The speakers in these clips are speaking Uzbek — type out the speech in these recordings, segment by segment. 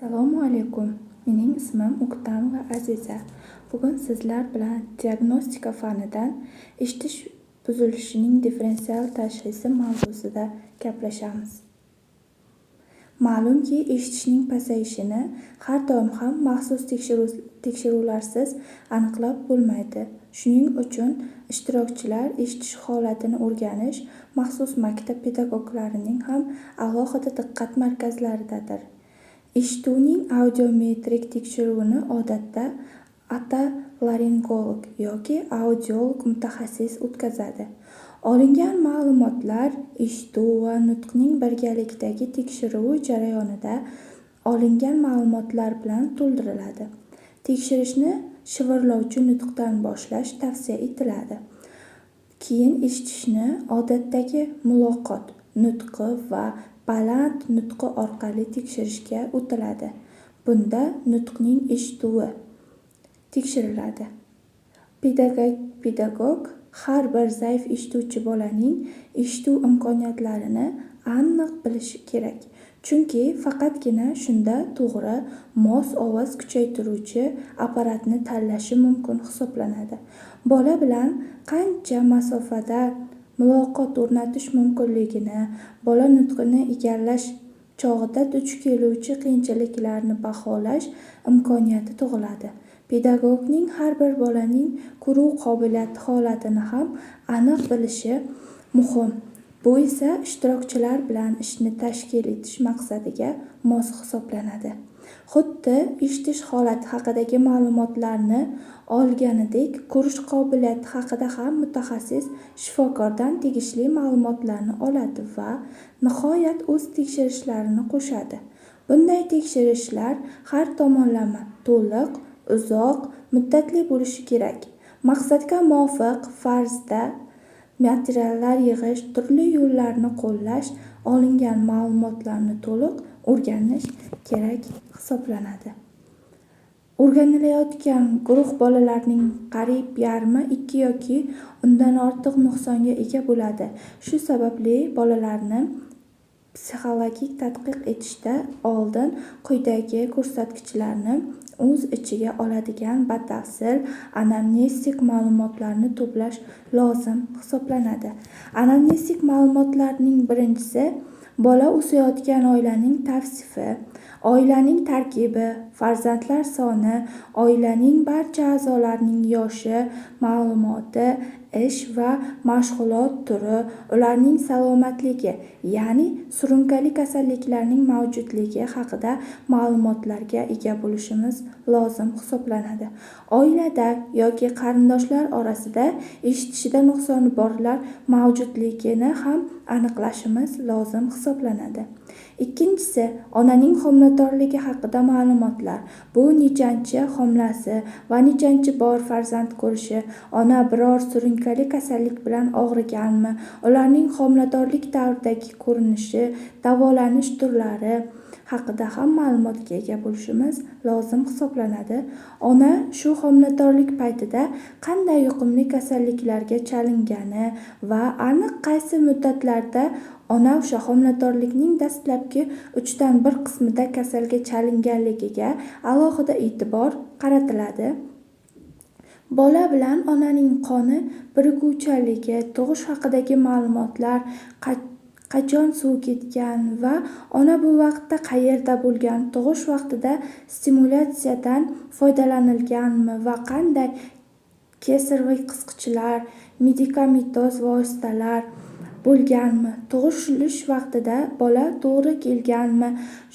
Assalomu alaykum. Mening ismim O'ktam va Aziza. Bugun sizlar bilan diagnostika fanidan eshitish buzilishining differensial tashxisi mavzusida gaplashamiz. Ma'lumki, eshitishning pasayishini har doim ham maxsus tekshiruvlarsiz aniqlab bo'lmaydi. Shuning uchun ishtirokchilar eshitish holatini o'rganish maxsus maktab pedagoglarining ham alohida diqqat markazlaridadir. Eshituvning audiometrik tekshiruvini odatda otolaringolog yoki audiolog mutaxassis o'tkazadi. Olingan ma'lumotlar eshituv va nutqning birgalikdagi tekshiruvi jarayonida olingan ma'lumotlar bilan to'ldiriladi. Tekshirishni shivirlovchi nutqdan boshlash tavsiya etiladi. Keyin eshitishni odatdagi muloqot nutqi va baland nutqi orqali tekshirishga o'tiladi. Bunda nutqning eshituvi tekshiriladi. Pedagog har bir zaif eshituvchi bolaning eshituv imkoniyatlarini aniq bilishi kerak. Chunki faqatgina shunda to'g'ri, mos ovoz kuchaytiruvchi apparatni tanlashi mumkin hisoblanadi. Bola bilan qancha masofada muloqot o'rnatish mumkinligini, bola nutqini egallash chog'ida duch keluvchi qiyinchiliklarni baholash imkoniyati tug'iladi. Pedagogning har bir bolaning ko'ruv qobiliyati holatini ham aniq bilishi muhim. Bu esa ishtirokchilar bilan ishni tashkil etish maqsadiga mos hisoblanadi. Xuddi eshitish holati haqidagi ma'lumotlarni olganidek, ko'rish qobiliyati haqida ham mutaxassis shifokordan tegishli ma'lumotlarni oladi va nihoyat o'z tekshirishlarini qo'shadi. Bunday tekshirishlar har tomonlama, to'liq, uzoq muddatli bo'lishi kerak. Maqsadga muvofiq farzda materiallar yig'ish, turli yo'llarni qo'llash, olingan ma'lumotlarni to'liq o'rganish kerak hisoblanadi. O'rganilayotgan guruh bolalarning qariyb yarmi 2 yoki undan ortiq nuqsonga ega bo'ladi. Shu sababli bolalarni psixologik tadqiq etishda oldin quyidagi ko'rsatkichlarni o'z ichiga oladigan batafsil anamnestik ma'lumotlarni to'plash lozim hisoblanadi. Anamnestik ma'lumotlarning birinchisi bola o'sayotgan oilaning tavsifi, oilaning tarkibi, farzandlar soni, oilaning barcha a'zolarining yoshi, ma'lumoti, ish va mashg'ulot turi, ularning salomatligi, ya'ni surunkali kasalliklarning mavjudligi haqida ma'lumotlarga ega bo'lishimiz lozim hisoblanadi. Oilada yoki qarindoshlar orasida eshitishida nuqsoni borlar mavjudligini ham aniqlashimiz lozim hisoblanadi. Ikkinchisi, onaning homiladorligi haqida ma'lumotlar. Bu nechanchi homilasi va nechanchi bor farzand ko'rishi, ona biror surunkali kasallik bilan og'riganmi, ularning homiladorlik davridagi ko'rinishi, davolanish turlari haqida ham ma'lumotga ega bo'lishimiz lozim hisoblanadi. Ona shu homiladorlik paytida qanday yuqumli kasalliklarga chalingani va aniq qaysi muddatlarda ona o'sha homiladorlikning dastlabki 1/3 qismida kasalga chalinganligiga alohida e'tibor qaratiladi. Bola bilan onaning qoni birikuvchanligi, tug'ish haqidagi ma'lumotlar, qachon suv ketgan va ona bu vaqtda qayerda bo'lgan, tug'ish vaqtida stimulyatsiyadan foydalanilganmi va qanday kesarli qisqichlar, medikamentoz vositalar bo'lganmi, tug'ilish vaqtida bola to'g'ri kelganmi,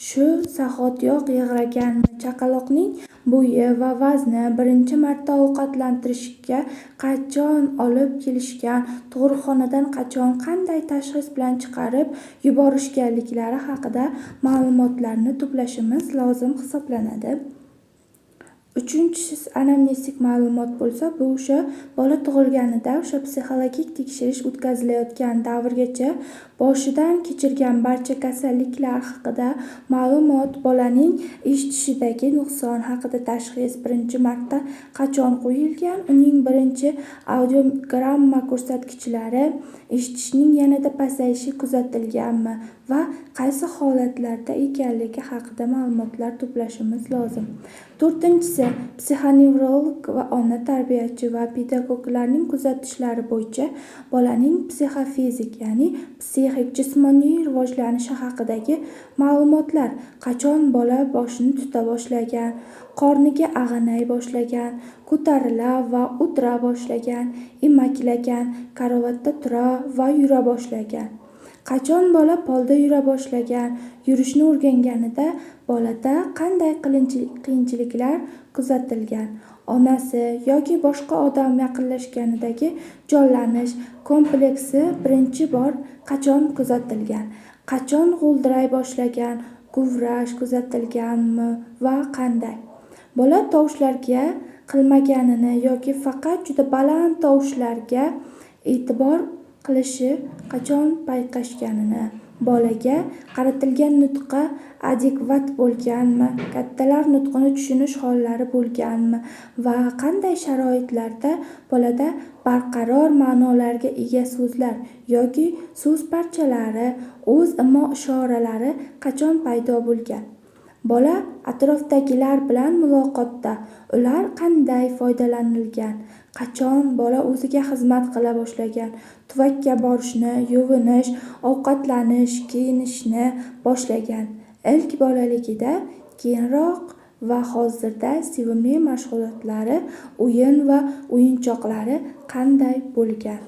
shu zahotiyoq yig'raganmi, chaqaloqning bo'yi va vazni, birinchi marta ovqatlantirishga qachon olib kelishgan, tug'ruqxonadan qachon, qanday tashxis bilan chiqarib yuborishganliklari haqida ma'lumotlarni to'plashimiz lozim hisoblanadi. Uchinchisi anamnestik ma'lumot bo'lsa, bu o'sha bola tug'ilganida o'sha psixologik tekshirish o'tkazilayotgan davrgacha boshidan kechirgan barcha kasalliklar haqida ma'lumot, bolaning eshitishidagi nuqson haqida tashxis birinchi marta qachon qo'yilgan, uning birinchi audiogramma ko'rsatkichlari, eshitishning yanada pasayishi kuzatilganmi va qaysi holatlarda ekanligi haqida ma'lumotlar to'plashimiz lozim. To'rtinchisi, psixonevrolog va ona tarbiyachi va pedagoglarning kuzatishlari bo'yicha bolaning psixofizik, ya'ni psixik jismoniy rivojlanishi haqidagi ma'lumotlar, qachon bola boshini tuta boshlagan, qorniga ag'anay boshlagan, ko'tarila va o'tira boshlagan, emaklagan, karavotda tura va yura boshlagan. Qachon bola polda yura boshlagan, yurishni o'rganganida bolada qanday qiyinchiliklar kuzatilgan, onasi yoki boshqa odam yaqinlashganidagi jonlanish kompleksi birinchi bor qachon kuzatilgan, qachon g'o'ldiray boshlagan, guvrash kuzatilganmi va qanday. Bola tovushlarga qilmaganini yoki faqat juda baland tovushlarga e'tibor qilishi qachon payqashganini, bolaga qaratilgan nutqqa adekvat bo'lganmi, kattalar nutqini tushunish hollari bo'lganmi va qanday sharoitlarda bolada barqaror ma'nolarga ega so'zlar yoki so'z parchalari, o'z imo-ishoralari qachon paydo bo'lgan. Bola atrofdagilar bilan muloqotda ular qanday foydalanilgan, qachon bola o'ziga xizmat qila boshlagan, tuvakka borishni, yuvinish, ovqatlanish, kiyinishni boshlagan, ilk bolaligida, keyinroq va hozirda sevimli mashg'ulotlari, o'yin va o'yinchoqlari qanday bo'lgan.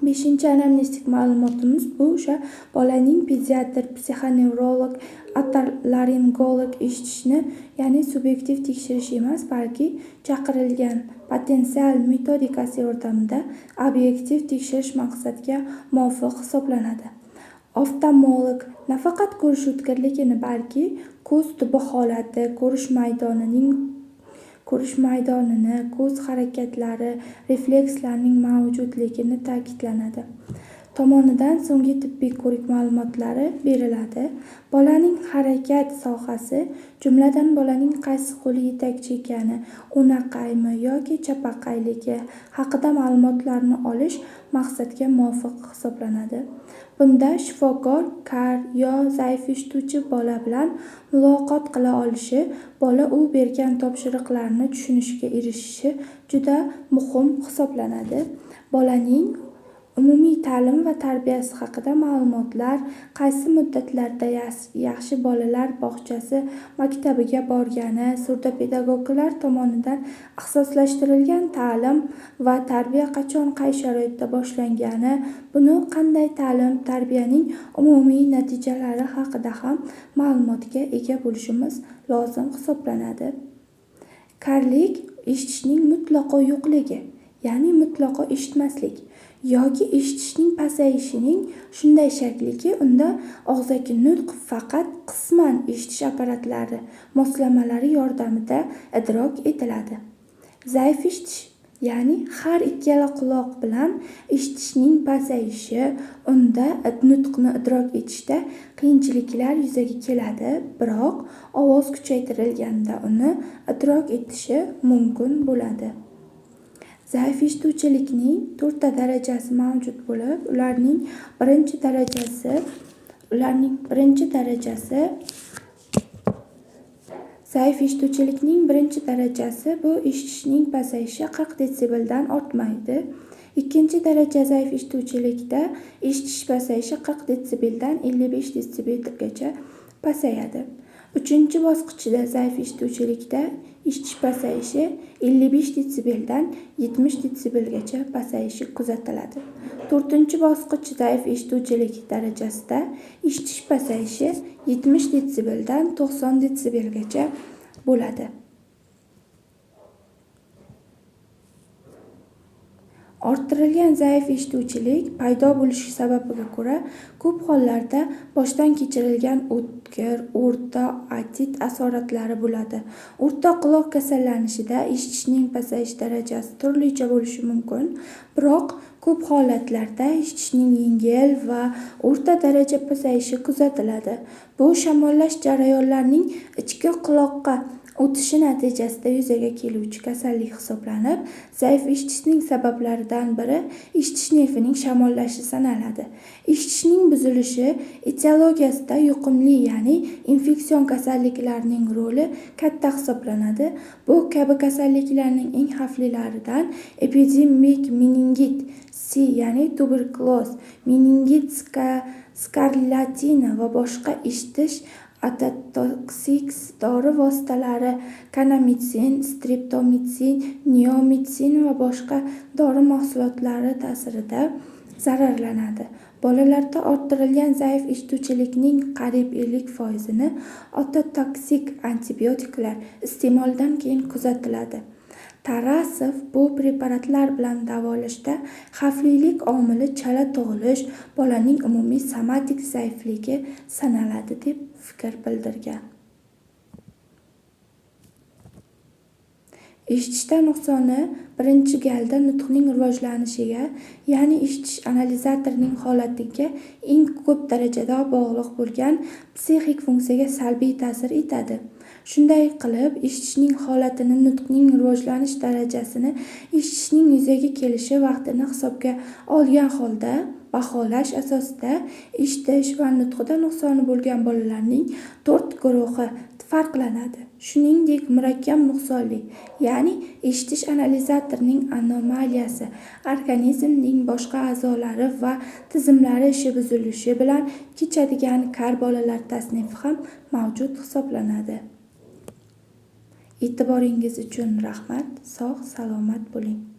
Beshinchi anamnestik ma'lumotimiz bu o'sha bolaning pediatr, psixonevrolog, otolaringolog eshitishni, ya'ni subyektiv tekshirish emas, balki chaqirilgan potensial metodikasi yordamida obyektiv tekshirish maqsadga muvofiq hisoblanadi. Oftalmolog nafaqat ko'rish o'tkirligini, balki ko'z tubi holati, ko'rish maydonini, ko'z harakatlari, reflekslarining mavjudligini ta'kidlanadi. Tomonidan so'nggi tibbiy ko'rik ma'lumotlari beriladi. Bolaning harakat sohasi, jumladan bolaning qaysi qo'li yetakchi ekani, o'naqaymi yoki chapaqayligi haqida ma'lumotlarni olish maqsadga muvofiq hisoblanadi. Bunda shifokor kar yo zaif eshituvchi bola bilan muloqot qila olishi, bola u bergan topshiriqlarni tushunishga erishishi juda muhim hisoblanadi. Bolaning umumiy ta'lim va tarbiyasi haqida ma'lumotlar, qaysi muddatlarda yaxshi bolalar bog'chasi maktabiga borgani, surdopedagoglar tomonidan ixtisoslashtirilgan ta'lim va tarbiya qachon, qay sharoitda boshlangani, buni qanday ta'lim, tarbiyaning umumiy natijalari haqida ham ma'lumotga ega bo'lishimiz lozim hisoblanadi. Karlik eshitishning mutlaqo yo'qligi, ya'ni mutlaqo eshitmaslik yoki eshitishning pasayishining shunday shakliki, unda og'zaki nutq faqat qisman eshitish apparatlari moslamalari yordamida idrok etiladi. Zaif eshitish, ya'ni har ikkala quloq bilan eshitishning pasayishi, unda nutqni idrok etishda qiyinchiliklar yuzaga keladi, biroq ovoz kuchaytirilganda uni idrok etishi mumkin bo'ladi. Zaif eshituvchilikning 4 ta darajasi mavjud bo'lib, ularning birinchi darajasi zaif eshituvchilikning birinchi darajasi bu eshitishning pasayishi 40 desibeldan ortmaydi. Ikkinchi daraja zaif eshituvchilikda eshitish pasayishi 40 desibeldan 55 desibelgacha pasayadi. Uchinchi bosqichda zaif eshituvchilikda eshitish pasayishi 55 desibeldan 70 desibelgacha pasayishi kuzatiladi. To'rtinchi bosqich zaif eshituvchilik darajasida eshitish pasayishi 70 desibeldan 90 desibelgacha bo'ladi. Orttirilgan zaif eshituvchilik paydo bo'lishi sababiga ko'ra, ko'p hollarda boshdan kechirilgan o'tkir, o'rta, otit asoratlari bo'ladi. O'rta quloq kasallanishida eshitishning pasayish darajasi turlicha bo'lishi mumkin, biroq ko'p holatlarda eshitishning yengil va o'rta daraja pasayishi kuzatiladi. Bu shamollash jarayonlarining ichki quloqqa o'tishi natijasida yuzaga keluvchi kasallik hisoblanib, zaif eshitishning sabablaridan biri eshitish nervining shamollashi sanaladi. Eshitishning buzilishi etiologiyasida yuqumli, ya'ni infeksion kasalliklarning roli katta hisoblanadi. Bu kabi kasalliklarning eng xavflilaridan epidemik meningit C, ya'ni tuberkuloz, meningit skarlatina va boshqa eshitish ototoksik dori vositalari, kanamitsin, streptomitsin, neomitsin va boshqa dori mahsulotlari ta'sirida zararlanadi. Bolalarda orttirilgan zaif eshituvchilikning qariyb 50%ni ototoksik antibiotiklar iste'molidan keyin kuzatiladi. Tarasov bu preparatlar bilan davolashda xavflilik omili chala tug'ilish, bolaning umumiy somatik zaifligi sanaladi deb fikr bildirgan. Eshitishda nuqsoni birinchi galda nutqning rivojlanishiga, ya'ni eshitish analizatorining holatiga eng ko'p darajada bog'liq bo'lgan psixik funksiyaga salbiy ta'sir etadi. Shunday qilib, eshitishning holatini nutqning rivojlanish darajasini eshitishning yuzaga kelishi vaqtini hisobga olgan holda baholash asosida eshitish va nutqida nuqsoni bo'lgan bolalarning 4 guruhi farqlanadi. Shuningdek, murakkab nuqsonli, ya'ni eshitish analizatorining anomaliyasi, organizmning boshqa a'zolari va tizimlari ishi buzilishi bilan kechadigan kar bolalar tasnifi ham mavjud hisoblanadi. E'tiboringiz uchun rahmat. Sog', salomat bo'ling.